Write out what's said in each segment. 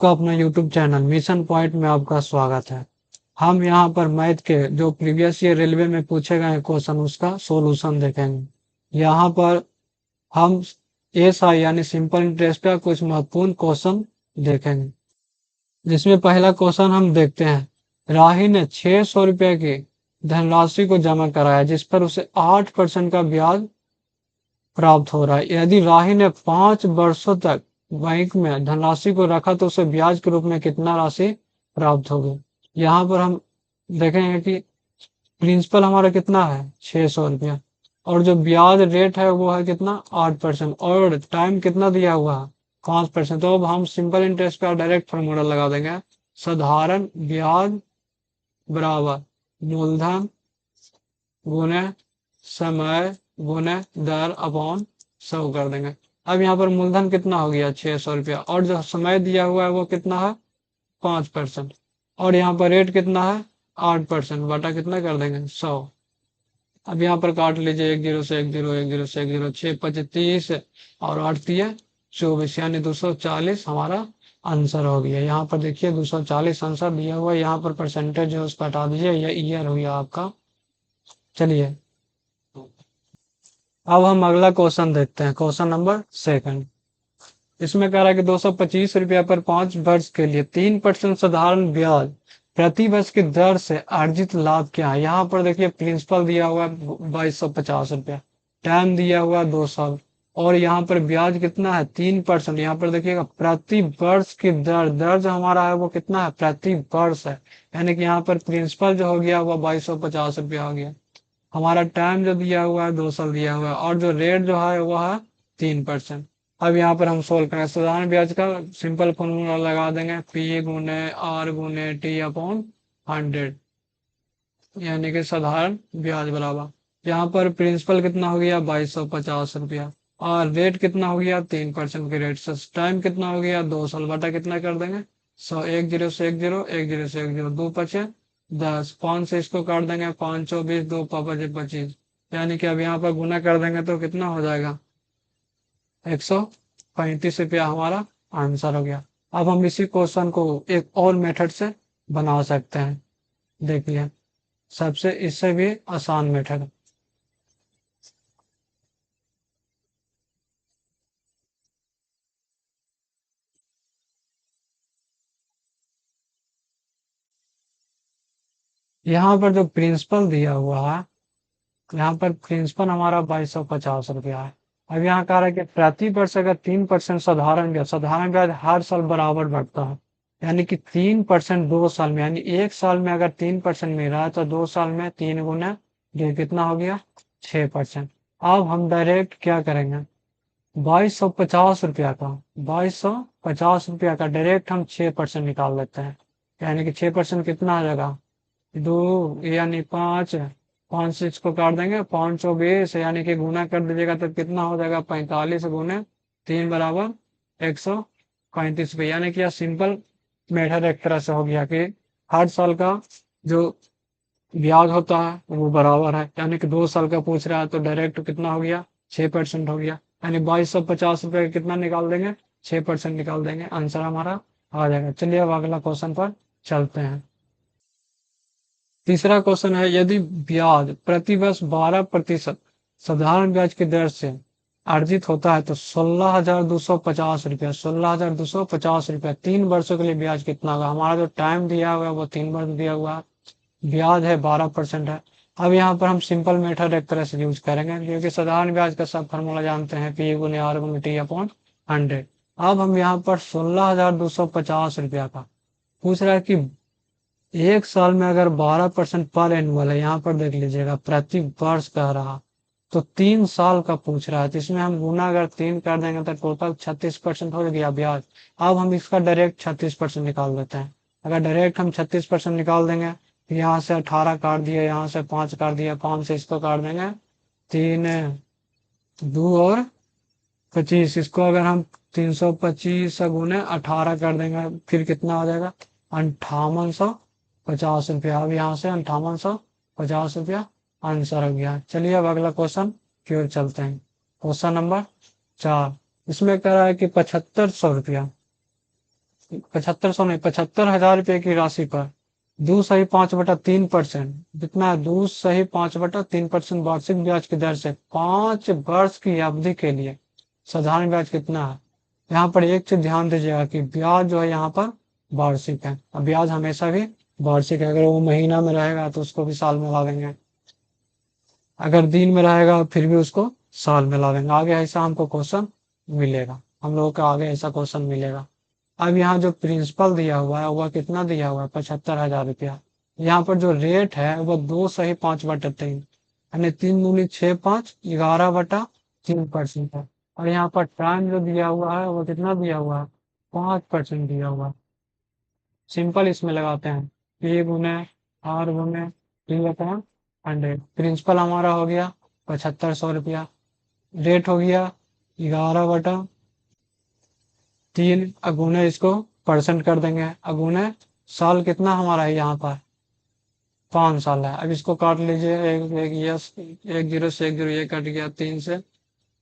का अपना YouTube channel mission point में आपका स्वागत है। हम यहाँ पर मैथ के जो प्रीवियस ईयर रेलवे में पूछे गए क्वेश्चन उसका सॉल्यूशन देखेंगे। यहाँ पर हम एसआई यानी सिंपल इंटरेस्ट का कुछ महत्वपूर्ण क्वेश्चन देखेंगे, जिसमें पहला क्वेश्चन हम देखते हैं। राही ने 600 रुपए की धनराशि को जमा कराया, जिस पर उसे 8% का ब्याज प्राप्त हो रहा है। यदि राही ने 5 वर्षों तक बैंक में धनराशि को रखा तो उसे ब्याज के रूप में कितना राशि प्राप्त होगी। यहाँ पर हम देखेंगे कि प्रिंसिपल हमारा कितना है 600 रुपया, और जो ब्याज रेट है वो है कितना 8%, और टाइम कितना दिया हुआ है 5%। तो अब हम सिंपल इंटरेस्ट का डायरेक्ट फॉर्मूला लगा देंगे। साधारण ब्याज बराबर मूलधन गुने समय गुने दर अपॉन 100 कर देंगे। अब यहाँ पर मूलधन कितना हो गया 600 रुपया, और जो समय दिया हुआ है वो कितना है 5%, और यहाँ पर रेट कितना है 8%, बटा कितना कर देंगे 100। अब यहाँ पर काट लीजिए, 1 0 से 1 0, 1 0 से 1 0, 6 5 30 और 8 दिए 24, यानी 240 हमारा आंसर हो गया। यहाँ पर देखिए 240 आंसर दिया हुआ है। यहाँ पर परसेंटेज है उसको हटा दीजिए, यह ईयर हो गया आपका। चलिए अब हम अगला क्वेश्चन देखते हैं, क्वेश्चन नंबर 2। इसमें कह रहा है कि 225 रुपया पर 5 वर्ष के लिए 3% साधारण ब्याज प्रति वर्ष की दर से अर्जित लाभ क्या है। यहाँ पर देखिए प्रिंसिपल दिया हुआ है 2250 रुपया, टाइम दिया हुआ 2 साल, और यहाँ पर ब्याज कितना है 3%। यहाँ पर देखिएगा प्रति वर्ष की दर, दर जो हमारा है वो कितना है प्रति वर्ष है, यानी कि यहाँ पर प्रिंसिपल जो हो गया वो 2250 रुपया हो गया। हमारा टाइम जो दिया हुआ है 2 साल दिया हुआ है, और जो रेट जो है वो है 3%। अब यहाँ पर हम सोल्व करें, साधारण ब्याज का सिंपल फॉर्मूला लगा देंगे, पी गुने आर गुने टी अपॉन 100, यानी कि साधारण ब्याज बराबर यहाँ पर प्रिंसिपल कितना हो गया 2250 रुपया, और रेट कितना हो गया 3% के रेट से, टाइम कितना हो गया 2 साल, बटा कितना कर देंगे 100, 1 0 से 1 0, 1 0 से 1 0, 2 5 10, 5 से इसको काट देंगे 5 24, 2 5 25, यानी कि अब यहाँ पर गुना कर देंगे तो कितना हो जाएगा 135 रुपया हमारा आंसर हो गया। अब हम इसी क्वेश्चन को एक और मेथड से बना सकते हैं, देखिए सबसे इससे भी आसान मेथड। यहाँ पर जो प्रिंसिपल दिया हुआ है, यहाँ पर प्रिंसिपल हमारा 2250 रुपया है। अब यहाँ कह रहा है कि प्रति वर्ष अगर 3% साधारण ब्याज हर साल बराबर बढ़ता है, यानी कि 3% 2 साल में, यानी 1 साल में अगर 3% मिल रहा है तो 2 साल में 3 गुना ये कितना हो गया 6%। अब हम डायरेक्ट क्या करेंगे, 2250 रुपया का 2250 रुपया का डायरेक्ट हम 6% निकाल लेते हैं, यानी कि 6% कितना आ जाएगा 2, यानी 5, 5 से इसको काट देंगे 520, यानी कि गुना कर दीजिएगा तो कितना हो जाएगा 45 गुने 3 बराबर 135 रुपये, यानी कि यह सिंपल मेथड एक तरह से हो गया कि हर साल का जो ब्याज होता है वो बराबर है, यानी कि 2 साल का पूछ रहा है तो डायरेक्ट कितना हो गया 6% हो गया, यानी 2250 रुपये कितना निकाल देंगे 6% निकाल देंगे, आंसर हमारा आ जाएगा। चलिए अब अगला क्वेश्चन पर चलते हैं। तीसरा क्वेश्चन है, यदि ब्याज प्रति वर्ष 12% साधारण ब्याज की दर से अर्जित होता है तो 16,250 रुपया 16,250 रुपया 3 वर्षों के लिए ब्याज कितना होगा। हमारा जो टाइम दिया हुआ है वो 3 वर्ष दिया हुआ है, ब्याज है 12% है। अब यहाँ पर हम सिंपल मेथड एक तरह से यूज करेंगे, क्योंकि साधारण ब्याज का सब फॉर्मूला जानते हैं, पी गुने आर गुने टी अपॉन 100। अब हम यहाँ पर 16,250 रुपया का पूछ रहा है कि 1 साल में अगर 12% पर एनुअल है, यहाँ पर देख लीजिएगा प्रति वर्ष कह रहा, तो 3 साल का पूछ रहा है, तो इसमें हम गुना अगर 3 कर देंगे तो टोटल 36% हो गया ब्याज। अब हम इसका डायरेक्ट 36% निकाल देते हैं। अगर डायरेक्ट हम 36% निकाल देंगे, यहाँ से 18 काट दिया, यहाँ से 5 काट दिया, 5 से इसको काट देंगे 3 2 और 25, इसको अगर हम 325 गुने 18 कर देंगे फिर कितना हो जाएगा 5850 रुपया। अब यहाँ से 5850 रुपया आंसर हो गया। चलिए अब अगला क्वेश्चन की ओर चलते हैं, क्वेश्चन नंबर 4। इसमें कह रहा है कि 7500 रुपया 7500 नहीं, 75,000 रुपये की राशि पर 2.5/3%, जितना 2.5/3% वार्षिक ब्याज की दर से 5 वर्ष की अवधि के लिए साधारण ब्याज कितना है। यहाँ पर एक चीज ध्यान दीजिएगा कि ब्याज जो है यहाँ पर वार्षिक है, और ब्याज हमेशा भी वार्षिक है। अगर वो महीना में रहेगा तो उसको भी साल में ला देंगे, अगर दिन में रहेगा फिर भी उसको साल में ला देंगे। आगे ऐसा हमको क्वेश्चन मिलेगा, हम लोगों का आगे ऐसा क्वेश्चन मिलेगा। अब यहाँ जो प्रिंसिपल दिया हुआ है वह कितना दिया हुआ है, 75,000 रुपया। यहाँ पर जो रेट है वह 2.5/3, यानी 3 दूनी 6, 5, 11/3% है। और यहाँ पर टाइम जो दिया हुआ है वो कितना दिया हुआ है, 5% दिया हुआ है। सिंपल इसमें लगाते हैं, P×R×T/100। प्रिंसिपल हमारा हो गया 7500 रुपया, रेट हो गया 11/3, अगुने इसको परसेंट कर देंगे, अगुने साल कितना हमारा है यहाँ पर 5 साल है। अब इसको काट लीजिए, एक एक यस, एक जीरो से एक जीरो ये कट गया, 3 से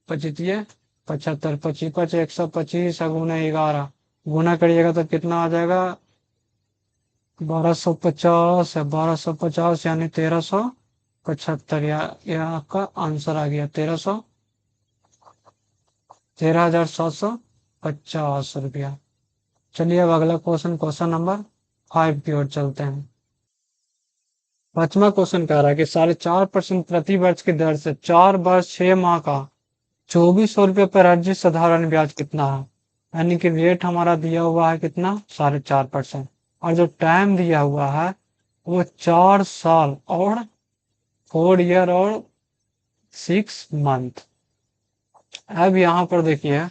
25 75, 25 125, अगुने 11 गुना करिएगा तो कितना आ जाएगा 1250 है, 1250 यानी 1375, या आपका आंसर आ गया 13,750 रुपया। चलिए अब अगला क्वेश्चन, क्वेश्चन नंबर 5 की ओर चलते हैं। 5वां क्वेश्चन कह रहा है कि 4.5% प्रति वर्ष की दर से 4 वर्ष 6 माह का 2400 रुपये पर अर्जित साधारण ब्याज कितना है। यानी कि रेट हमारा दिया हुआ है कितना 4.5%, और जो टाइम दिया हुआ है वो 4 साल और 4 ईयर और 6 मंथ। अब यहाँ पर देखिए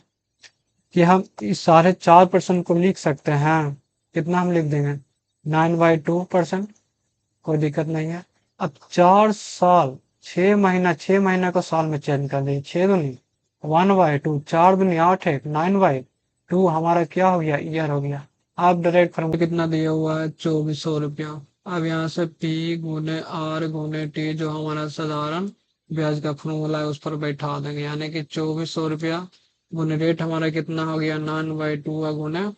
कि हम इस 4.5% को लिख सकते हैं, कितना हम लिख देंगे 9/2%, कोई दिक्कत नहीं है। अब 4 साल 6 महीना, 6 महीना को साल में चेंज कर देंगे, 6 दूनी 1/2, 4 दूनी 8 1 9/2 हमारा क्या हो गया ईयर हो गया। आप डायरेक्ट फॉर्मूला कितना दिया हुआ है 2400 रुपया। अब यहाँ से P×R×T जो हमारा साधारण ब्याज का फॉर्मूला है उस पर बैठा देंगे, यानी कि 2400 रुपया गुने रेट हमारा कितना हो गया 9/2 अगुने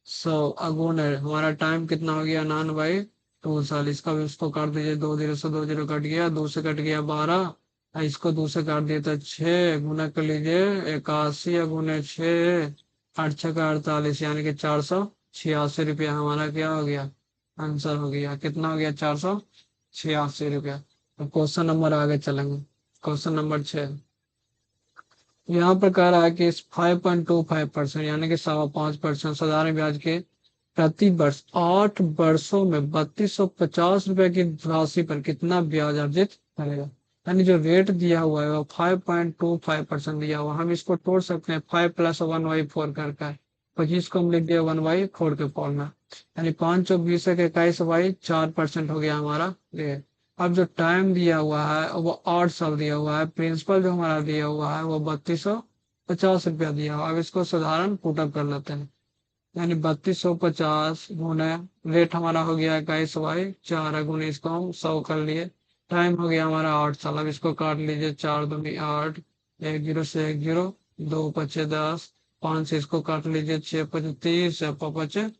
100, अगुने हमारा टाइम कितना हो गया 9/2 साल। इसका भी उसको काट दीजिए, 2 जीरो कट गया, 2 से कट गया 12, इसको 2 से काट दिया तो 6, गुना कर लीजिए 81 अगुने 6, 8 6 का 48, यानी कि 486 रुपया हमारा क्या हो गया आंसर हो गया। कितना हो गया 486 रुपया। तो क्वेश्चन नंबर आगे चलेंगे, क्वेश्चन नंबर 6। यहाँ पर कह रहा है कि 5.25% यानी कि 5.25% साधारण ब्याज के प्रति वर्ष 8 वर्षों में 3250 रुपए की राशि पर कितना ब्याज अर्जित करेगा। यानी जो रेट दिया हुआ है वो 5.25% दिया हुआ, हम इसको तोड़ सकते हैं 5+1/4 करके। 25 को हम लिख दिया 1/4 के फॉर्म में, यानी 5 चौक 20 21/4% हो गया हमारा रेट। अब जो टाइम दिया हुआ है वो 8 साल दिया हुआ है, प्रिंसिपल जो हमारा दिया हुआ है वो 3250 रुपया दिया हुआ है। अब इसको साधारण पुटअप कर लेते हैं, यानी 3250 गुने रेट हमारा हो गया 21/4 गुने इसको हम 100 कर लिए, टाइम हो गया हमारा 8 साल। अब इसको काट लीजिए, 4 दूनी 8, एक जीरो से एक जीरो, 2 5 10, 5 से इसको काट लीजिए, 6 5 30, 5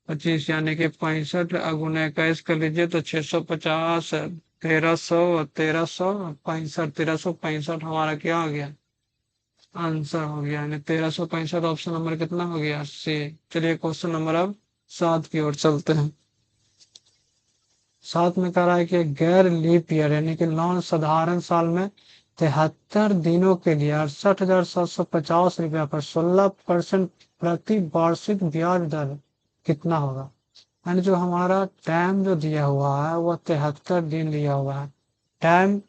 25, यानी कि 65 अगुने 21 कर लीजिए तो 650, 1300 1365 हमारा क्या हो गया आंसर हो गया, यानी 1365। ऑप्शन नंबर कितना हो गया सी। चलिए क्वेश्चन नंबर अब 7 की ओर चलते हैं। 7 में कह रहा है कि गैर लीप ईयर यानी कि नॉन साधारण साल में 73 दिनों के लिए 68,750 रुपया पर 16% प्रति वार्षिक ब्याज दर कितना होगा। यानी जो हमारा टाइम जो दिया हुआ है वो 73 दिन दिया हुआ है। टाइम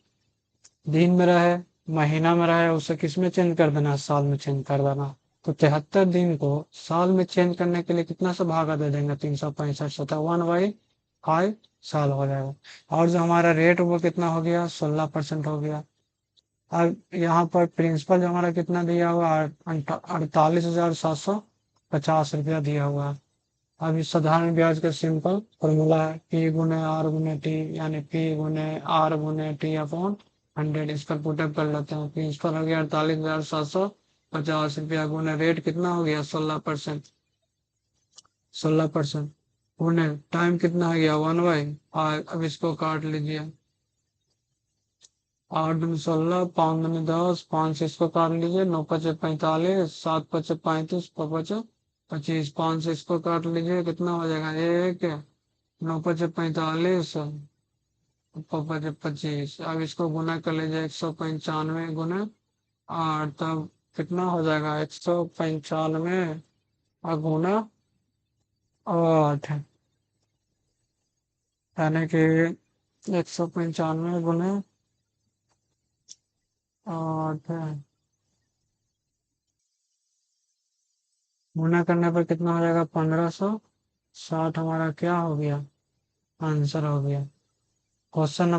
दिन में रहे, महीना में रहे, उसे किस में चेंज कर देना, साल में चेंज कर देना। तो 73 दिन को साल में चेंज करने के लिए कितना सा भागा दे देंगे 365, 1/5 साल हो जाएगा। और जो हमारा रेट वो कितना हो गया 16% हो गया। अब यहाँ पर प्रिंसिपल जो हमारा कितना दिया हुआ 48,750 रुपया दिया हुआ है। अब इस साधारण ब्याज का सिंपल फॉर्मूला है P×R×T, यानी P×R×T/100। इस पर पुटअप कर लेते हैं, प्रिंसिपल हो गया 48,750 रुपया गुने रेट कितना हो गया 16%, 16%। पुणे टाइम कितना आ गया 1/, अब इसको काट लीजिए। 8 दूनी 16, 5 दूनी 10, 5 से इसको काट लीजिए। 9 × 5 = 45, 7 × 5 = 35, 5 × 5 = 25, 5 से इसको काट लीजिए, कितना हो जाएगा 1। 9 × 5 = 45, 5 × 5 = 25। अब इसको गुना कर लीजिए, 195 × 8, तब कितना हो जाएगा 195 और गुना 8, यानी कि 195 × 8 गुना करने पर कितना हो जाएगा 1560। हमारा क्या हो गया, आंसर हो गया। क्वेश्चन